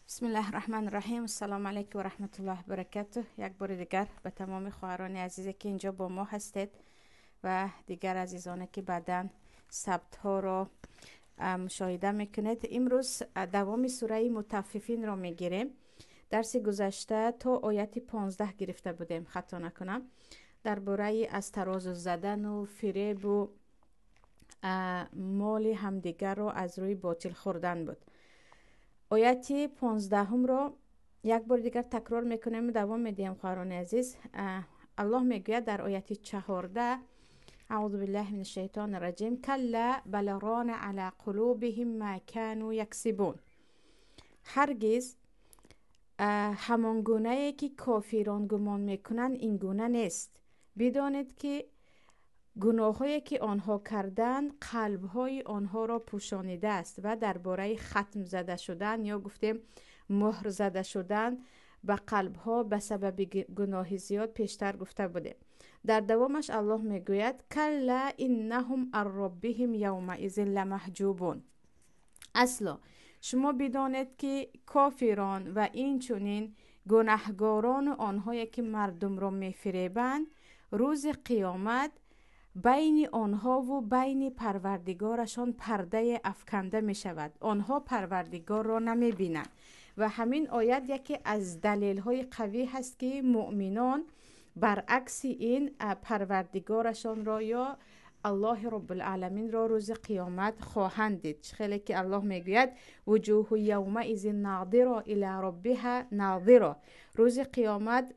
بسم الله الرحمن الرحیم. السلام علیکم و رحمت الله و برکاته. یک بار دیگر به تمام خواهران عزیزی که اینجا با ما هستید و دیگر عزیزانی که بعداً ثبت ها را مشاهده میکنید. امروز دوام سوره مطففین را میگیریم. درس گذشته تا آیت 15 گرفته بودیم خطا نکنم، درباره از ترازو زدن و فریب و مال همدیگر را از روی باطل خوردن بود. آیت 15 هم را یک بار دیگر تکرار میکنیم، دوام میدیم خواهران عزیز. الله میگوید در آیت 14: اعوذ بالله من الشیطان الرجیم کلا بل ران علی قلوبهم ما كانوا یکسبون. هرگز همان گونه که کافران گمان میکنند این گونه نیست. بدانید که گناهایی که آنها کردند قلبهای آنها را پوشانیده است و درباره ختم زده شدن یا گفتیم مهر زده شدن به قلبها به سبب گناه زیاد پیشتر گفته بوده. در دوامش الله میگوید کلا انهم عن ربهم یومئذ لمحجوبون. اصلا شما بدانید که کافران و این چنین گناهگاران آنهایی که مردم را میفریبند روز قیامت بین آنها و بین پروردگارشان پرده افکنده می شود. آنها پروردگار را نمی بینند و همین آیت یکی از دلیل های قوی هست که مؤمنان برعکس این پروردگارشان را یا الله رب العالمین را روز قیامت خواهند دید. خیلی که الله میگوید وجوه یومئذ ناظره الی ربها ناظره. روز قیامت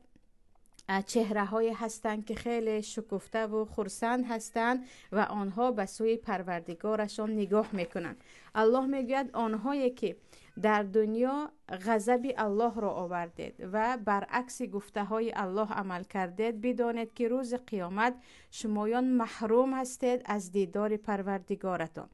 چهره های هستند که خیلی شکفته و خرسند هستند و آنها به سوی پروردگارشان نگاه میکنند. الله میگوید آنهایی که در دنیا غضب الله را آوردید و برعکس گفته های الله عمل کردید، بدانید که روز قیامت شمایان محروم هستید از دیدار پروردگارتان.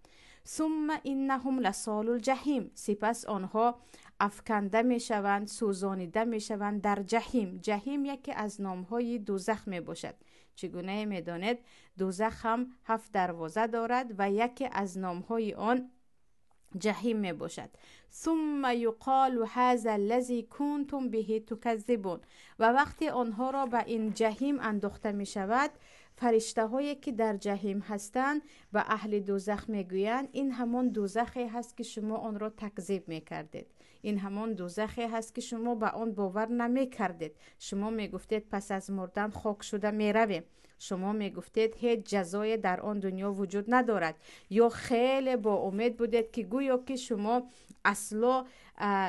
ثم انهم لصال الجحیم. سپس آنها افکنده می شوند، سوزانیده می شوند در جهیم. جهیم یکی از نامهای دوزخ می باشد. چگونه می دانید دوزخ هم 7 دروازه دارد و یکی از نامهای آن جهیم می باشد. ثم یقال هذا الذی کنتم به تکذبون. و وقتی آنها را به این جهیم انداخته می شود، فرشته هایی که در جهیم هستند به اهل دوزخ می گویند این همان دوزخی هست که شما آن را تکذیب می کردید. این همان دوزخی هست که شما به آن باور نمی کردید. شما می گفتید پس از مردن خاک شده می رویم. شما می گفتید هیچ جزای در آن دنیا وجود ندارد. یا خیلی با امید بودید که گویا که شما اصلا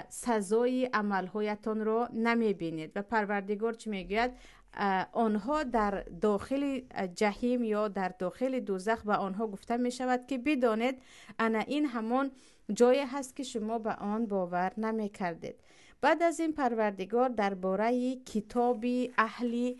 سزای عملهایتان را نمی بینید. و پروردگار چی می گوید؟ آنها در داخل جهیم یا در داخل دوزخ به آنها گفته می شود که بدانید انا این همان جایی هست که شما به آن باور نمی کردید. بعد از این پروردگار درباره کتاب اهل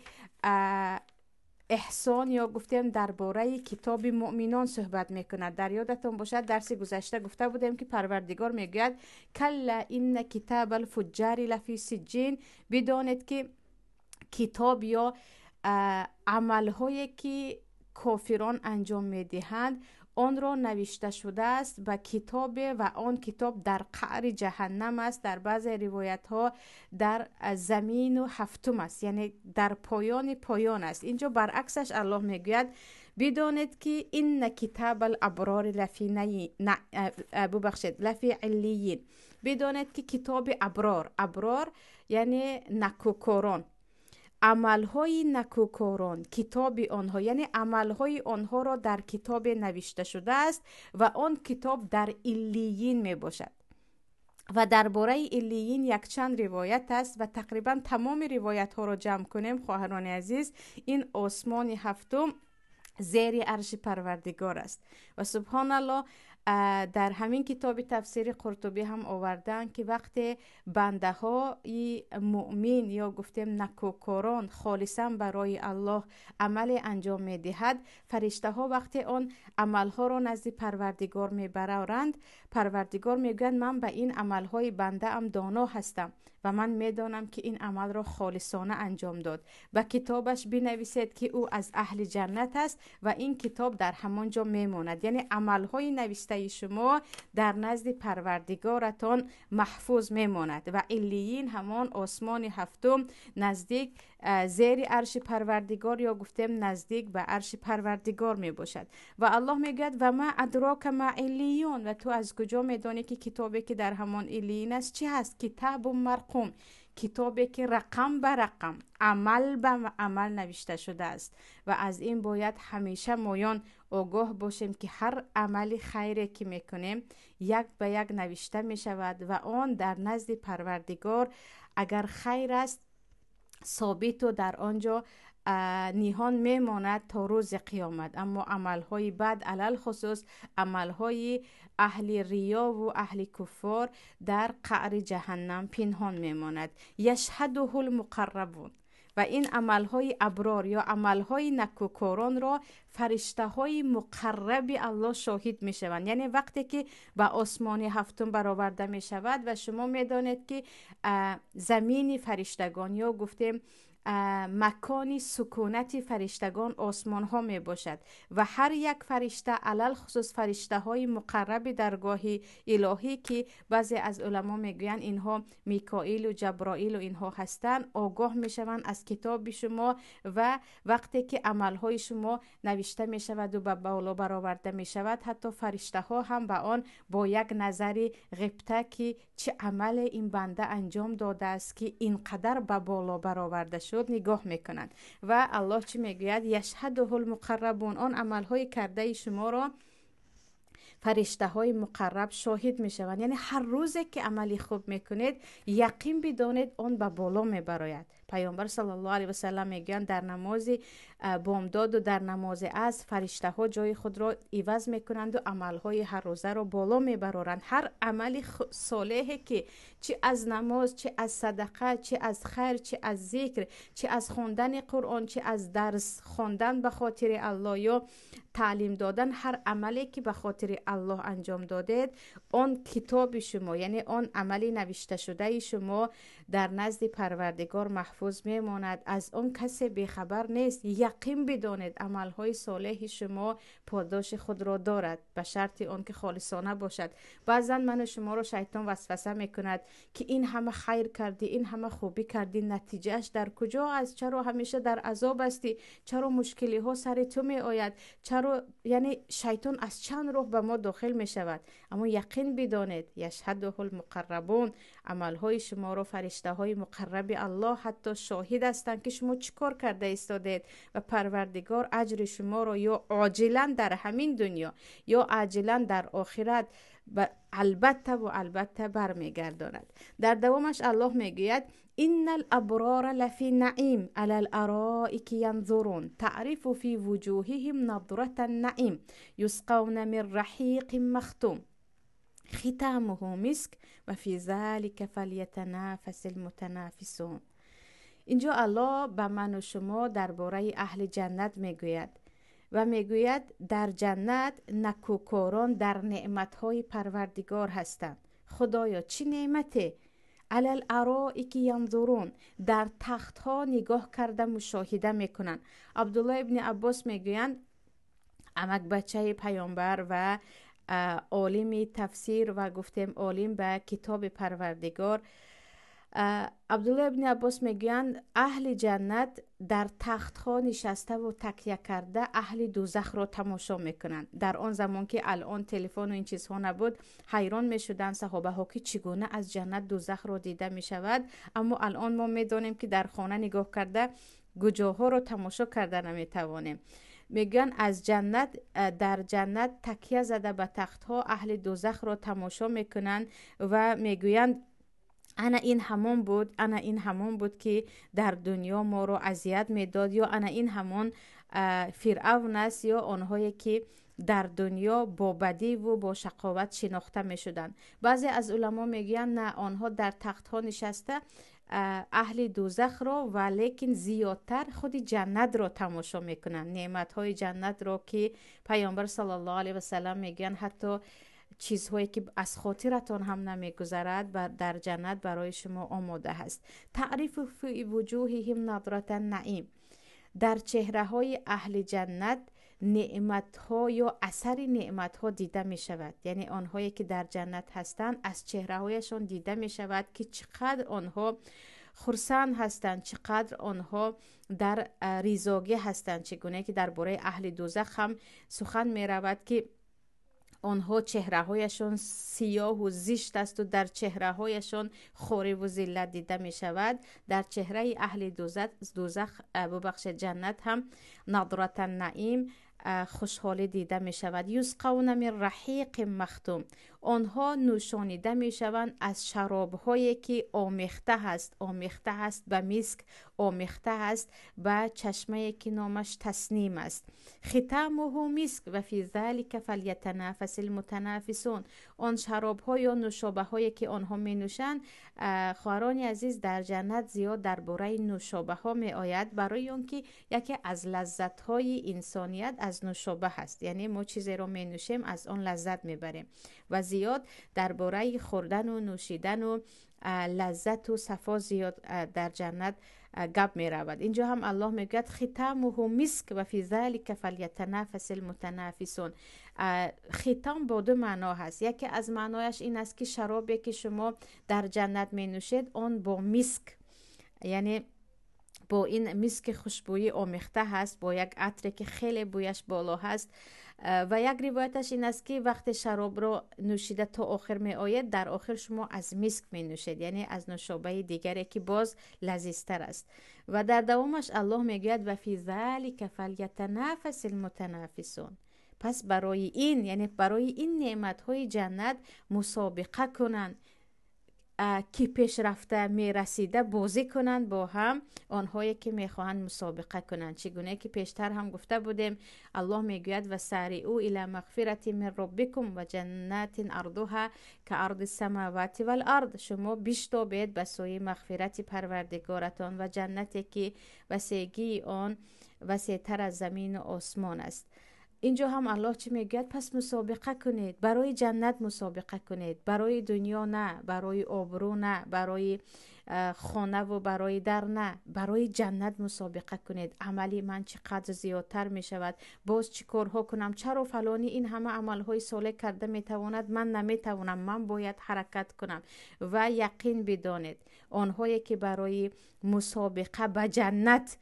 احسان یا گفتیم درباره کتاب مؤمنان صحبت میکند. در یادتون باشد درس گذشته گفته بودیم که پروردگار میگوید کلا این کتاب الفجار لفی سجین. بدانید که کتاب یا عملهایی که کافران انجام میدهند آن را نوشته شده است به کتاب و آن کتاب در قعر جهنم است. در بعض روایت ها در زمین و هفتم است، یعنی در پایان است. اینجا برعکسش الله میگوید بدانید که این کتاب الابرار لفی علیین. بدانید که کتاب ابرار یعنی نکوکاران، عملهای نکوکاران کتاب آنها یعنی عملهای آنها را در کتاب نوشته شده است و آن کتاب در علیین می باشد. و درباره علیین یک چند روایت است و تقریبا تمام روایت ها را جمع کنیم خواهران عزیز، این آسمان هفتم زیر عرش پروردگار است. و سبحان الله در همین کتاب تفسیر قرطبی هم آوردن که وقتی بنده های مؤمن یا گفتیم نکوکاران خالصا برای الله عمل انجام می دهد، فرشته ها وقتی آن عمل ها را نزد پروردگار می برند، پروردگار میگوید من به این عملهای بنده ام دانا هستم و من میدانم که این عمل را خالصانه انجام داد. به کتابش بنویسید که او از اهل جنت است و این کتاب در همانجا میماند. یعنی عملهای نوشته شما در نزد پروردگارتان محفوظ میماند و علیین همان آسمان هفتم نزدیک زیر عرش پروردگار یا گفتیم نزدیک به عرش پروردگار می باشد. و الله میگوید و ما ادراک ما علیون، و تو از کجا میدانی که کتابی که در همان علیین است چی هست؟ کتاب مرقوم، کتابی که رقم به رقم، عمل به عمل نوشته شده است. و از این باید همیشه مایان آگاه باشیم که هر عمل خیری که میکنیم یک به یک نوشته می شود و آن در نزد پروردگار اگر خیر است ثابت و در آنجا نیهان میماند تا روز قیامت. اما عملهای بد علل خصوص عملهای اهل ریا و اهل کفار در قعر جهنم پنهان میماند. یشهده المقربون، و این عملهای ابرار یا عملهای نکوکاران را فرشته های مقرب الله شاهد می شوند. یعنی وقتی که به آسمان هفتم برآورده می شود و شما می دانید که زمین فرشتگان یا گفتیم مکانی سکونت فرشتگان آسمان ها می باشد و هر یک فرشته علل خصوص فرشته های مقرب درگاه الهی که بعضی از علما می گویند اینها میکائیل و جبرائیل و اینها هستند، آگاه می شوند از کتاب شما و وقتی که عمل های شما نوشته می شود و به بالا برآورده می شود حتی فرشته ها هم به آن با یک نظر غبطه که چه عمل این بنده انجام داده است که اینقدر به بالا برآورده شد نگاه میکنند. و الله چی میگوید؟ یشهده المقربون، آن عملهای کرده شما را فرشته های مقرب شاهد میشوند. یعنی هر روزی که عملی خوب میکنید یقین بدانید آن به بالا میبراید. پیامبر صلی الله علیه و سلم میگن در نماز بامداد و در نماز عصر فرشته ها جای خود را عوض میکنند و عملهای هر روزه را بالا میبرند. هر عمل صالحی که چه از نماز، چه از صدقه، چه از خیر، چه از ذکر، چه از خواندن قرآن، چه از درس خواندن به خاطر الله یا تعلیم دادن، هر عملی که به خاطر الله انجام دادید آن کتاب شما یعنی آن عملی نوشته شده شما در نزد پروردگار محفوظ میماند. از آن کسی بیخبر نیست. یقین بدانید عملهای صالح شما پاداش خود را دارد به شرط آنکه خالصانه باشد. بعضا من و شما را شیطان وسوسه میکند که این همه خیر کردی، این همه خوبی کردی، نتیجهش در کجا است؟ چرا همیشه در عذاب هستی؟ چرا مشکلی ها سر تو می آید؟ چرا؟ یعنی شیطان از چند راه به ما داخل می شود. اما یقین بدانید یشهده المقربون، عملهای شما را فرشته های مقرب الله حتی شاهد هستند که شما چیکار کرده ایستادید و پروردگار اجر شما را یا عاجلا در همین دنیا یا عاجلا در آخرت البته برمیگرداند. در دوامش الله میگوید ان الابرار لفی نعیم علی الارائک ینظرون تعرف فی وجوههم نضرة النعیم یسقون من رحیق مختوم ختامه مسک و فی ذلک فلیتنافس المتنافسون. اینجا الله به من و شما درباره اهل جنت میگوید و میگوید در جنت نکوکاران در نعمتهای پروردگار هستند. خدایا چه نعمته؟ علی الارائک ینظرون، در تخت ها نگاه کرده مشاهده میکنن. عبدالله ابن عباس میگویند عمک بچه پیامبر و عالم تفسیر و گفتیم عالم به کتاب پروردگار عبدالله ابن عباس میگویند اهل جنت در تخت ها نشسته و تکیه کرده اهل دوزخ را تماشا میکنند. در آن زمان که الان تلفن و این چیزها نبود حیران میشدند صحابه ها که چگونه از جنت دوزخ را دیده میشود. اما الان ما میدانیم که در خانه نگاه کرده گوجاها را تماشا کرده نمیتوانیم. میگن از جنت در جنت تکیه زده به تخت ها اهل دوزخ را تماشا میکنند و میگویند انا این همون بود که در دنیا ما رو اذیت میداد، یا انا این همون فرعون است، یا آنهایی که در دنیا با بدی و با شقاوت شناخته میشدند. بعضی از علما میگن نه، آنها در تخت ها نشسته اهل دوزخ را ولیکن زیادتر خود جنت را تماشا میکنن، نعمت های جنت را که پیامبر صلی الله علیه و سلم میگن حتی چیزهایی که از خاطرتان هم نمیگذرد در جنت برای شما آماده است. تعریف فی وجوههم نضرة النعیم، در چهره های اهل جنت نعمت ها یا اثر نعمت ها دیده می شود. یعنی آنهایی که در جنت هستند از چهره هایشان دیده می شود که چقدر آنها خرسند هستند، چقدر آنها در ریزاگی هستند. چگونه که درباره اهل دوزخ هم سخن می رود که آنها چهره هایشان سیاه و زشت است و در چهره هایشان خوری و ذلت دیده می شود. در چهره اهل دوزخ جنت هم نضرة النعیم، خوشحالی دیده می شود. یسقون من رحیق مختوم، آنها نوشانیده می شوند از شراب هایی که آمیخته هست به مسک، آمیخته هست به چشمه که نامش تسنیم است. ختامه مسک و فی ذلک فلیتنافس المتنافسون، آن شراب ها یا نوشابه هایی که آنها می نوشند، خواهران عزیز در جنت زیاد درباره نوشابه ها می آید، برای آنکه یکی از لذت های انسانیت از نوشابه هست. یعنی ما چیزی رو می نوشیم از آن لذت می بریم و زیاد درباره خوردن و نوشیدن و لذت و صفا زیاد در جنت گپ می رود. اینجا هم الله میگوید ختامه مسک و فی ذلک فلیتنافس المتنافسون. ختام با دو معنا هست. یکی از معنایش این است که شرابی که شما در جنت می نوشید آن با مسک، یعنی با این مسک خوشبویی آمیخته هست، با یک عطری که خیلی بویش بالا هست. و یک روایتش این است که وقتی شراب را نوشیده تا آخر می آید، در آخر شما از مسک می نوشید، یعنی از نوشابه دیگری که باز لذیذتر است. و در دوامش الله می گوید و فی ذلک فلیتنافس المتنافسون. پس برای این، یعنی برای این نعمت های جنت مسابقه کنند که پیش رفته می رسیده بازی کنند با هم آنهایی که می خواهند مسابقه کنند. چگونه که پیشتر هم گفته بودیم، الله می گوید و سارعوا الی مغفرة من ربکم و جنات عرضها کعرض السماوات والارض، شما بیشتابید به سوی مغفرت پروردگارتان و جنتی که وسیعی آن وسیع‌تر از زمین و آسمان است. اینجا هم الله چی میگه؟ پس مسابقه کنید، برای جنت مسابقه کنید، برای دنیا نه، برای آبرو نه، برای خانه و برای در نه، برای جنت مسابقه کنید. عملی من چقدر زیادتر می شود، باز چی کارها کنم، چرا فلانی این همه عملهای صالح کرده میتواند، من نمیتوانم، من باید حرکت کنم. و یقین بدانید آنهایی که برای مسابقه به جنت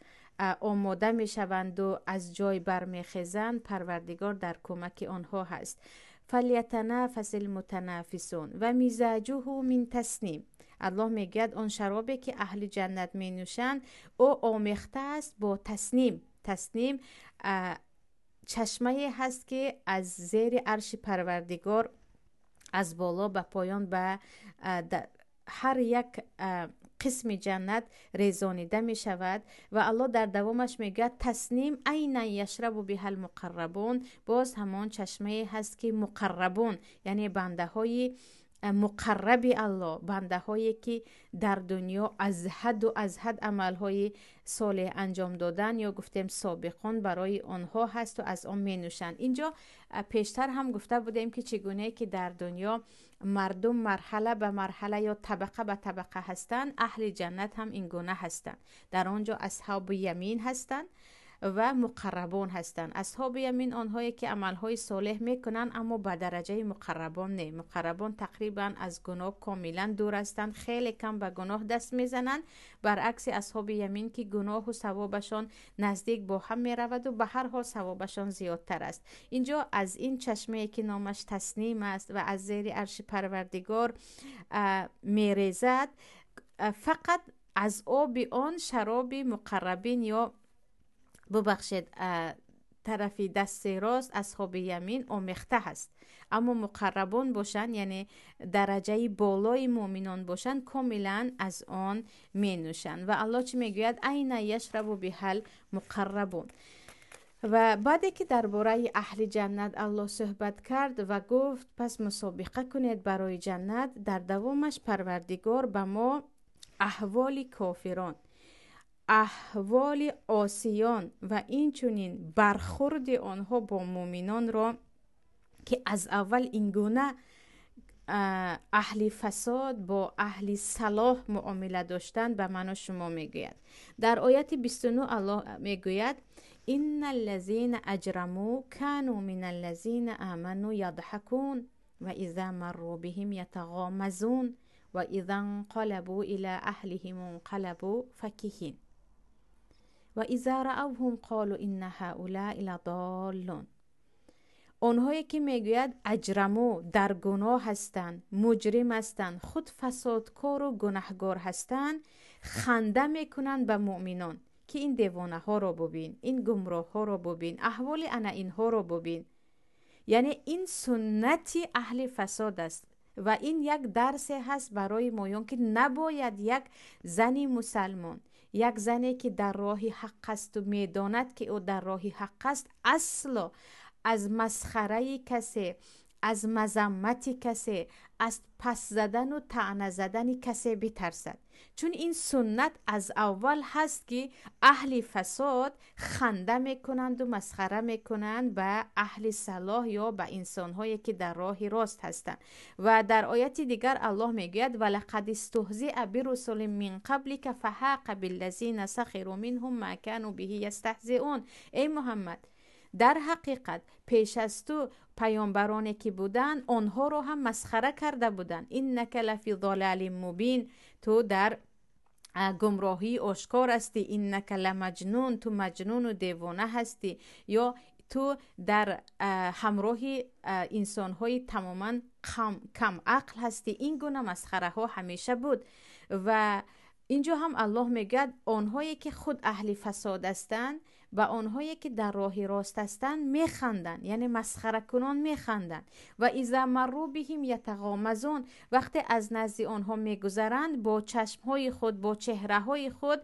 آماده می شوند و از جای برمیخیزند، پروردگار در کمک آنها هست. فلیتنافس المتنافسون و مزاجه من تسنیم، الله میگه آن شرابی که اهل جنت می نوشند او آمیخته است با تسنیم. تسنیم چشمه هست که از زیر عرش پروردگار از بالا به پایان به هر یک قسم جنت ریزانیده می شود. و الله در دوامش میگه تسنیم عین یشرب بها المقربون، باز همان چشمه هست که مقربون، یعنی بنده های مقرب الله، بنده هایی که در دنیا از حد عمل های صالح انجام دادن یا گفتیم سابقون برای آنها هست و از آن می نوشند. اینجا پیشتر هم گفته بودیم که چگونه که در دنیا مردم مرحله به مرحله یا طبقه به طبقه هستند، اهل جنت هم این گونه هستند. در آنجا اصحاب یمین هستند و مقربون هستند. اصحاب یمین آنهایی که عملهای صالح میکنن اما به درجه مقربان نه. مقربان تقریبا از گناه کاملا دور هستند، خیلی کم به گناه دست میزنند، برعکس اصحاب یمین که گناه و ثوابشان نزدیک با هم میرود و به هر حال ثوابشان زیادتر است. اینجا از این چشمه که نامش تسنیم است و از زیر عرش پروردگار میریزد، فقط از آب آن شراب مقربین یا ببخشید طرفی دست راست اصحاب یمین آمیخته هست، اما مقربون باشن یعنی درجه بالای مؤمنان باشن کاملا از آن می نوشن. و الله چی میگوید؟ عین یشرب بها المقربون. و بعدی که درباره اهل جنت الله صحبت کرد و گفت پس مسابقه کنید برای جنت، در دوامش پروردگار به ما احوال کافران، احوال عاصیان و این چنین برخورد آنها با مؤمنان را که از اول اینگونه اهل فساد با اهل صلاح معامله داشتن به من و شما میگوید. در آیت 29 الله میگوید ان الذين اجرموا كانوا من الذين آمنوا يضحكون و اذا مروا بهم يتغامزون و اذا انقلبوا الى اهلهم انقلبوا فكهين و اذا رأوهم قالوا ان هؤلاء لضالون. اونهایی که میگوید اجرمو در گناه هستند، مجرم هستند، خود فسادکار و گناهگار هستند، خنده میکنند به مؤمنان که این دیوانه ها رو ببین، این گمراه ها رو ببین، احوال انا اینها رو ببین. یعنی این سنتی اهل فساد است و این یک درس هست برای ما که نباید یک زنی مسلمان، یک زنی که در راه حق است و میداند که او در راه حق است، اصلا از مسخره کسی، از مذمت کسی، از پس زدن و طعنه زدن کسی بترسد. چون این سنت از اول هست که اهل فساد خنده میکنند و مسخره میکنند به اهل صلاح یا به انسانهایی که در راه راست هستند. و در آیت دیگر الله میگوید ولقد استهزئ برسل من قبلک فحاق بالذین سخروا منهم ما كانوا به یستهزئون. ای محمد، در حقیقت پیش از تو پیامبرانی که بودن آنها رو هم مسخره کرده بودن. اینک لفی ضلال مبین، تو در گمراهی آشکار هستی. اینک لمجنون، تو مجنون و دیوانه هستی. یا تو در همراه انسان‌های تماما کم عقل هستی. این گونه مسخره ها همیشه بود. و اینجا هم الله میگه آنهایی که خود اهل فساد هستند و آنهایی که در راه راست هستند میخندند، یعنی مسخره کنان میخندند. و اذا مروا بهم یتغامزون، وقتی از نزد آنها میگذرند با چشمهای خود، با چهره های خود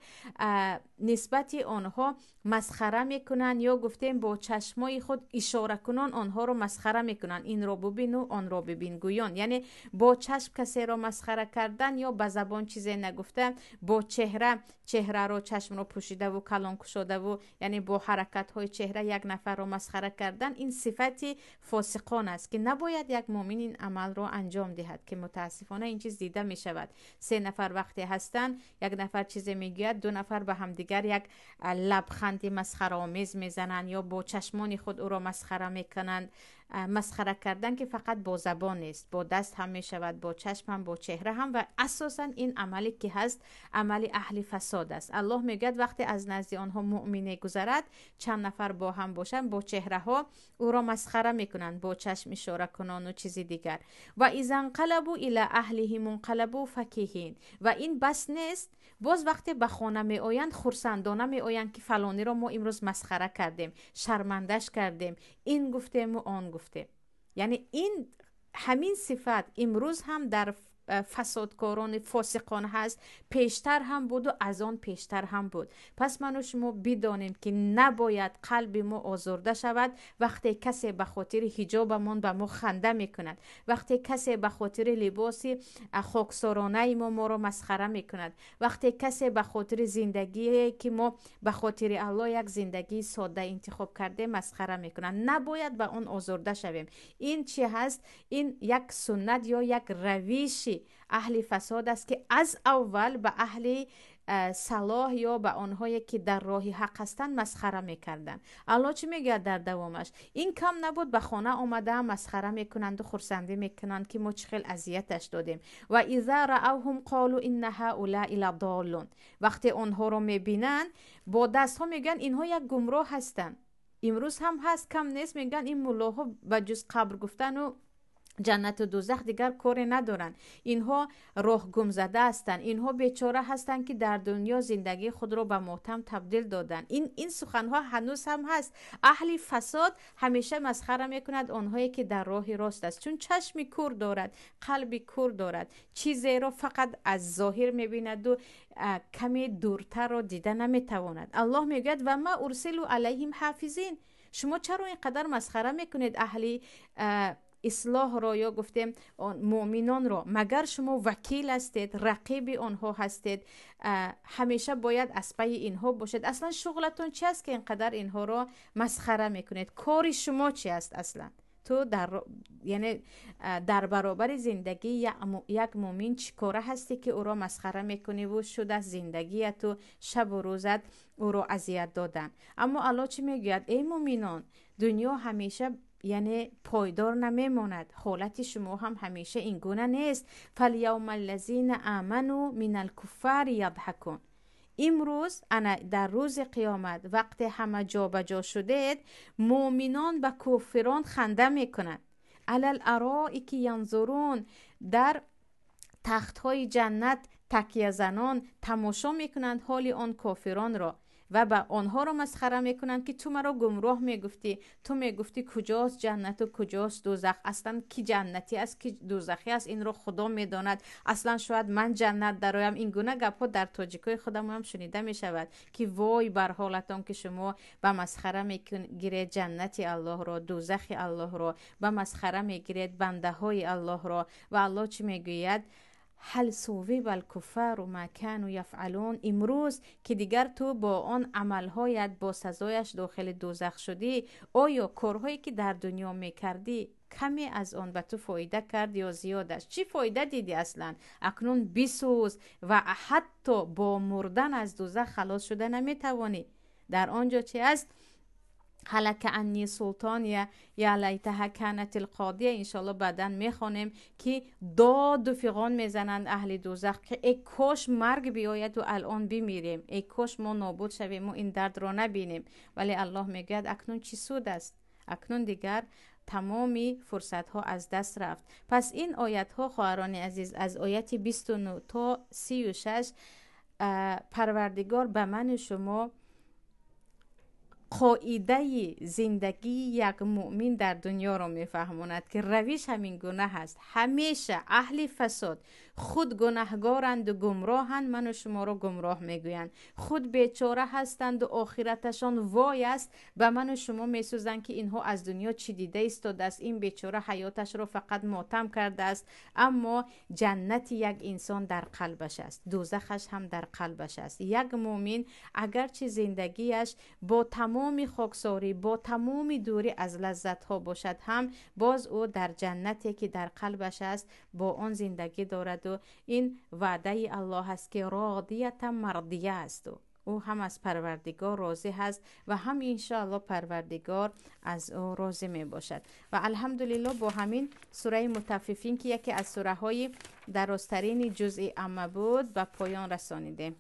نسبت آنها مسخره میکنند، یا گفتیم با چشمهای خود اشاره کنان آنها رو مسخره میکنند. این رو ببین و آن رو ببین گویان، یعنی با چشم کسی رو مسخره کردن یا به زبان چیزی نگفتن، با چهره رو، چشم رو پوشیده و کلان کشوده و یعنی با حرکت های چهره یک نفر رو مسخره کردن، این صفتی فاسقان است که نباید یک مؤمن این عمل رو انجام دهد، که متاسفانه این چیز دیده می شود. 3 نفر وقتی هستن، یک نفر چیزی میگوید، 2 نفر به هم دیگر یک لبخند مسخره آمیز میزنند یا با چشمان خود او را مسخره میکنند. مسخره کردن که فقط با زبان نیست، با دست هم می شود، با چشم هم، با چهره هم. و اساسا این عملی که هست عمل اهل فساد است. الله میگه وقتی از نزد آنها مؤمنه گذرد، چند نفر با هم باشن، با چهره ها او را مسخره میکنند، با چشم اشاره کنان و چیزی دیگر. و اذا انقلبوا الی اهلهم انقلبوا فکهین. و این بس نیست، باز وقتی به خانه می آیند خرسندانه می آیند که فلانی را ما امروز مسخره کردیم، شرمندش کردیم، این گفتیم و آن گفتیم. یعنی این همین صفت امروز هم در فسادکاران فاسقان هست، پیشتر هم بود و از آن پیشتر هم بود. پس من و شما بدانیم که نباید قلب ما آزرده شود وقتی کسی به خاطر حجابمون به ما خنده میکند، وقتی کسی به خاطر لباس خاکسارانه ما رو مسخره میکند، وقتی کسی به خاطر زندگی که ما به خاطر الله یک زندگی ساده انتخاب کرده مسخره میکنند. نباید به اون آزرده شویم. این چی هست؟ این یک سنت یا یک روش اهل فساد است که از اول به اهل صلاح یا به آنهایی که در راه حق هستند مسخره میکردن. الله چی میگه در دوامش؟ این کم نبود به خانه آمده مسخره میکنند و خرسندی میکنند که ما چقدر اذیتش دادیم. و اذا رأوهم قالوا ان هؤلاء لضالون. وقتی آنها رو میبینن با دست ها میگن اینها یک گمراه هستند. امروز هم هست، کم نیست، میگن این ملاها به جز قبر گفتن و جنت و دوزخ دیگر کاری ندارن. اینها راه گم زده هستن، اینها بیچاره هستن که در دنیا زندگی خود رو به ماتم تبدیل دادن. این سخنها هنوز هم هست. اهل فساد همیشه مسخره میکند آنهایی که در راه راست است، چون چشم کور دارد، قلب کور دارد، چیزی رو فقط از ظاهر میبیند و کمی دورتر رو دیده نمیتواند. الله میگه و ما ارسلوا علیهم حافظین. شما چرا اینقدر مسخره میکنید اهل اصلاح را یا گفتیم مؤمنان را؟ مگر شما وکیل هستید، رقیب آنها هستید، همیشه باید از پی اینها باشید؟ اصلا شغلتون چی است که اینقدر اینها را مسخره میکنید؟ کاری شما چی است اصلا؟ تو یعنی در برابر زندگی یک مؤمن چیکاره هستی که او را مسخره میکنی و شد از زندگی تو شب و روزت او را اذیت دادن. اما الله چی میگوید؟ ای مؤمنان، دنیا همیشه یعنی پایدار نمیماند، حالت شما هم همیشه این گونه نیست. فالیوم الذین آمنوا من الکفار یضحکون. امروز در روز قیامت وقتی همه جا بجا شدید، مؤمنان به کافران خنده میکنند. علی الارائک ینظرون، در تخت های جنت تکیه زنان تماشا میکنند حال آن کافران را و به آنها را مسخره میکنند که تو مرا گمراه میگفتی، تو میگفتی کجاست جنت و کجاست دوزخ، اصلا کی جنتی است کی دوزخی است این را خدا میداند، اصلا شاید من جنت درایم. این گونه گپ ها در تاجیکای خودم هم شنیده میشود که وای بر حالتان که شما به مسخره میگیرید جنت الله را، دوزخ الله را، به مسخره میگیرید بنده های الله را. و الله چی میگوید؟ هل ثوب الکفار ما کانوا یفعلون. امروز که دیگر تو با آن عملهایت با سزایش داخل دوزخ شدی، آیا کارهایی که در دنیا میکردی کمی از آن به تو فایده کرد یا زیادش؟ چی فایده دیدی اصلا؟ اکنون بسوز و حتی با مردن از دوزخ خلاص شده نمیتوانی. در آنجا چی است؟ هلک انی سلطان یا لیتها کانت القاضیه. انشالله بعدا میخوانیم که داد و فغان میزنند اهل دوزخ که ای کاش مرگ بیاید و الان بمیریم، ای کاش ما نابود شویم و این درد را نبینیم. ولی الله میگوید اکنون چی سود است؟ اکنون دیگر تمامی فرصت ها از دست رفت. پس این آیت ها خواهران عزیز از آیت 29 تا 36 پروردگار به من شما قاعده زندگی یک مؤمن در دنیا را میفهماند که رویش همین گونه هست. همیشه اهل فساد خود گناهگارند و گمراهند، من و شما را گمراه میگویند. خود بیچاره هستند و آخرتشان وای است، به من و شما میسوزند که اینها از دنیا چی دیده ایستاده است، این بیچاره حیاتش را فقط ماتم کرده است. اما جنت یک انسان در قلبش است، دوزخش هم در قلبش است. یک مؤمن اگرچه زندگیش با تمام خاکساری با تمام دوری از لذت ها باشد، هم باز او در جنتی که در قلبش است با آن زندگی دارد و این وعده الله است که راضیت مرضیه است. او هم از پروردگار راضی هست و هم انشاءالله پروردگار از او راضی می باشد. و الحمدلله با همین سوره مطففین که یکی از سوره های درازترین جزء عامه بود به پایان رسانیدیم.